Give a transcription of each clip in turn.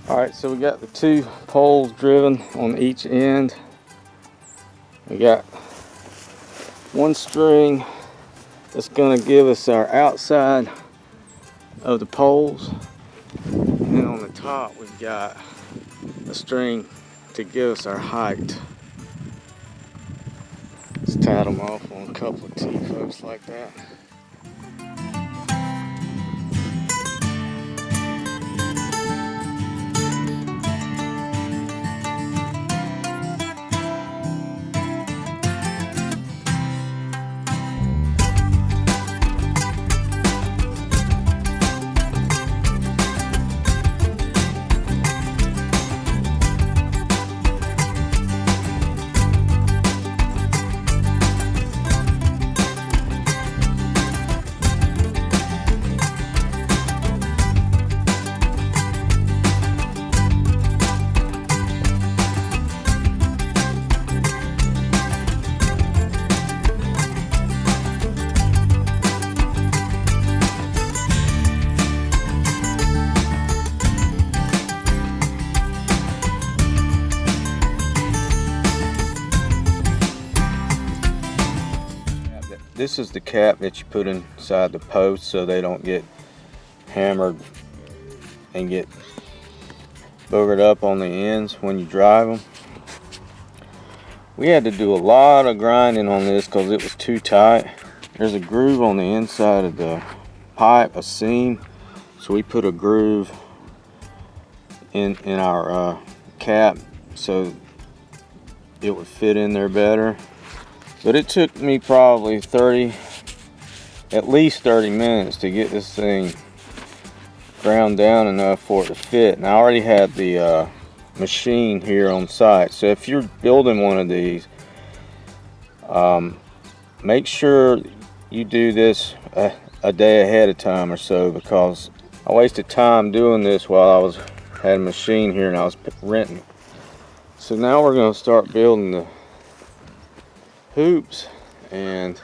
Alright, so we got the 2 poles driven on each end. We got 1 string that's going to give us our outside of the poles. And then on the top we've got a string to give us our height. Let's tie them off on a couple of T-posts like that. This is the cap that you put inside the post so they don't get hammered and get boogered up on the ends when you drive them. We had to do a lot of grinding on this because it was too tight. There's a groove on the inside of the pipe, a seam, so we put a groove in our cap so it would fit in there better. But it took me probably at least 30 minutes to get this thing ground down enough for it to fit. And I already had the machine here on site. So if you're building one of these, make sure you do this a day ahead of time or so, because I wasted time doing this while I had a machine here and I was renting. So now we're going to start building the hoops, and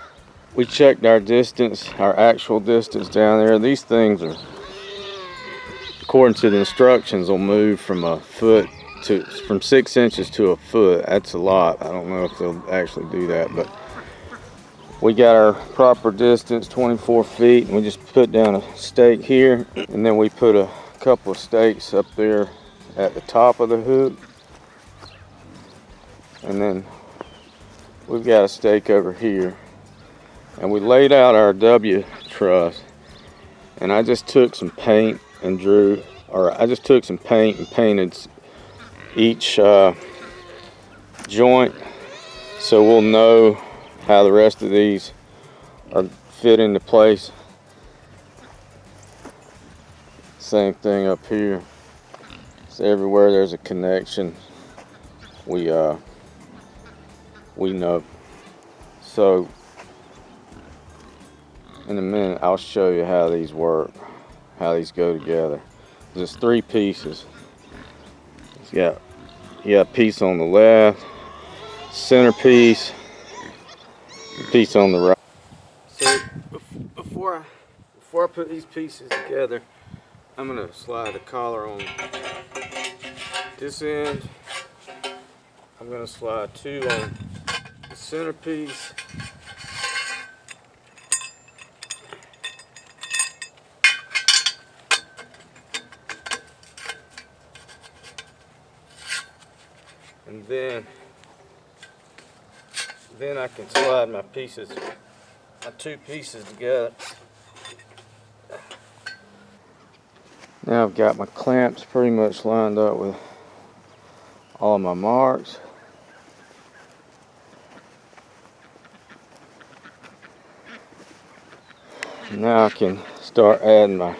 we checked our distance, our actual distance down there. These things are, according to the instructions, will move from from 6 inches to a foot. That's a lot. I don't know if they'll actually do that, but we got our proper distance, 24 feet, and we just put down a stake here, and then we put a couple of stakes up there at the top of the hoop, and then we've got a stake over here, and we laid out our W truss, and I just took some paint and painted each joint, so we'll know how the rest of these are fit into place. Same thing up here. So everywhere there's a connection, we know. So in a minute I'll show you how these work, how these go together. There's 3 pieces. You got a piece on the left, centerpiece, piece on the right. So before I put these pieces together, I'm gonna slide the collar on this end. I'm gonna slide 2 on the centerpiece. And then I can slide my 2 pieces together. Now I've got my clamps pretty much lined up with all of my marks. Now I can start adding my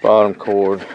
bottom cord.